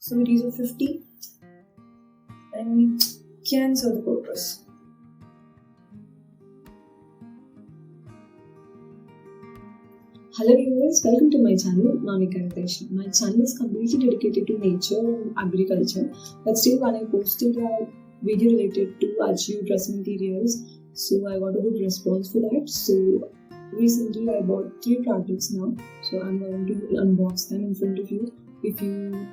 So it is a 50 and it can serve the purpose. Hello viewers, welcome to my channel, Curated. My channel is completely dedicated to nature and agriculture, but still when I posted a video related to AJIO dress materials, so I got a good response for that. So recently I bought 3 products now, so I'm going to unbox them in front of you. If you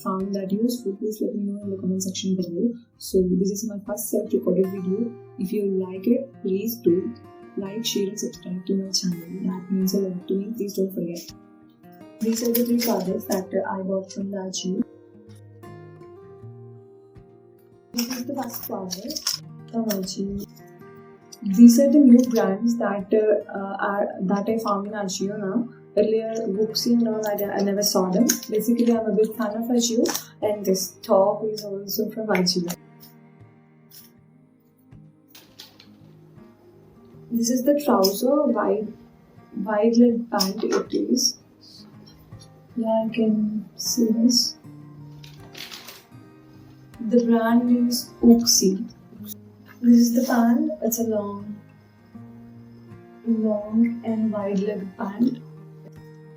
found that useful, please let me know in the comment section below. So this is my first self-recorded video. If you like it, please do like, share and subscribe to my channel. That means a lot to me. Please don't forget. These are the 3 products that I bought from the AJIO. This is the first product from AJIO. These are the new brands that I found in AJIO now. Earlier, books and all, I never saw them. Basically, I'm a big fan of AJIO, and this top is also from AJIO. This is the trouser, wide leg pant it is. Yeah, I can see this. The brand is Oxy. This is the pant. It's a long and wide leg pant.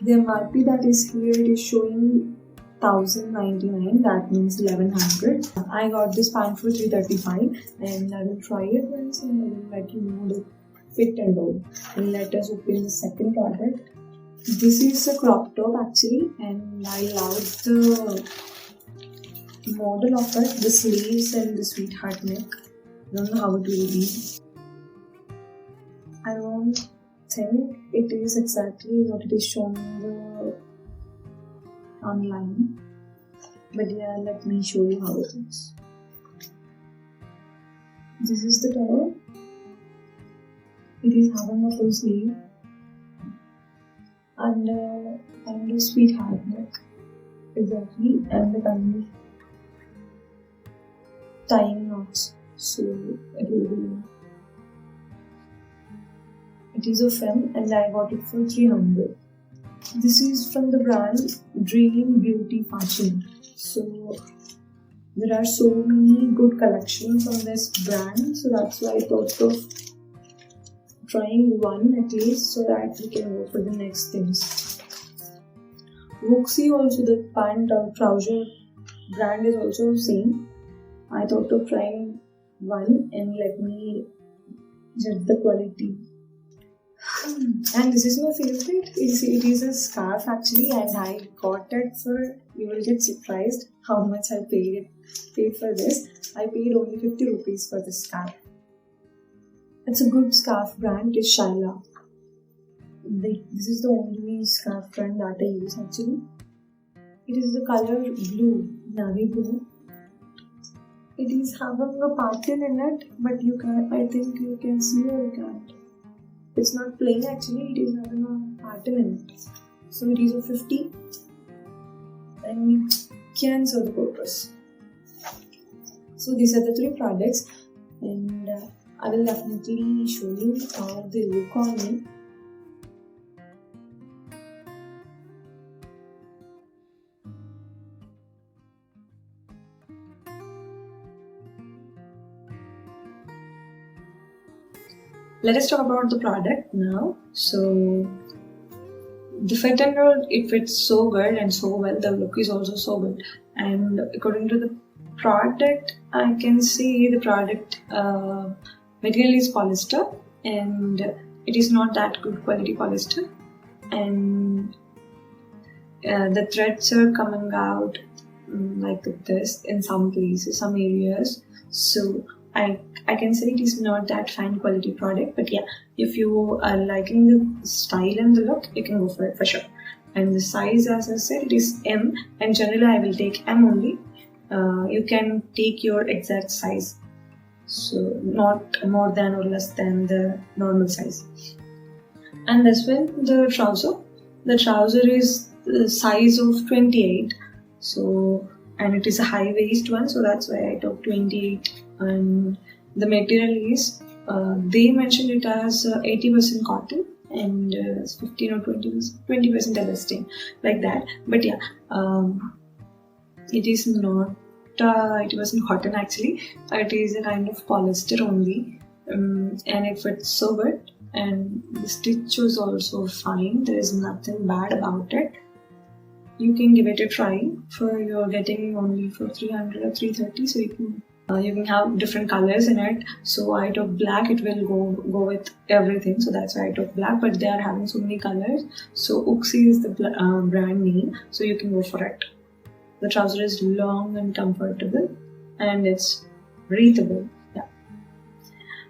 The MRP that is here, it is showing 1099, that means 1100. I got this pant for 335 and I will try it once and I will let you know the fit and all. And let us open the second product. This is a crop top actually, and I love the model of it, the sleeves and the sweetheart neck. I don't know how it will be. I don't think it is exactly what it is shown online, but yeah, let me show you how it is. This is the top. It is having a full sleeve and a sweetheart neck, exactly, and the kind of tying knots. So it will be. It is a femme and I got it for 300. This is from the brand Dream Beauty Fashion. So there are so many good collections from this brand, so that's why I thought of trying one at least so that we can go for the next things. Oxy also, the pant or trouser brand is also the same. I thought of trying one and let me judge the quality. And this is my favorite. It is a scarf actually, and I got it for, you will get surprised how much I paid for this. I paid only 50 rupees for this scarf. It's a good scarf brand, it's Shaila. This is the only scarf brand that I use actually. It is the color blue, navy blue. It is having a pattern in it, but I think you can see or you can't. It's not plain actually, it is having a pattern in it. So it is a 50 and it can serve the purpose. So these are the 3 products, and I will definitely show you how they look on me. Let us talk about the product now. So the fit and all, it fits so good and so well. The look is also so good. And according to the product, I can see the product material is polyester, and it is not that good quality polyester. And the threads are coming out like this in some places, some areas. So I can say it is not that fine quality product, but yeah, if you are liking the style and the look, you can go for it for sure. And the size, as I said, it is M, and generally I will take M only. You can take your exact size, so not more than or less than the normal size. And this one, the trouser is the size of 28, so, and it is a high waist one, so that's why I took 28. And the material is, they mentioned it as 80% cotton and 15 or 20% elastane, like that. But yeah, It is not, it wasn't cotton actually. It is a kind of polyester only, and it fits so good. And the stitch was also fine. There is nothing bad about it. You can give it a try. For you're getting only for 300 or 330, so you can have different colors in it. So I took black. It will go with everything, so that's why I took black. But they are having so many colors. So Uxie is the brand name, so you can go for it. The trouser is long and comfortable, and it's breathable. Yeah.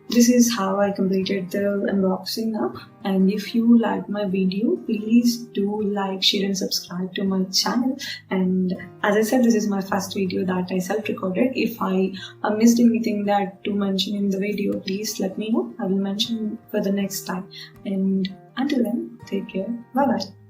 This is how I completed the unboxing now. And if you like my video, please do like, share and subscribe to my channel. And as I said, this is my first video that I self-recorded. If I missed anything that to mention in the video, please let me know. I will mention for the next time. And until then, take care. Bye bye.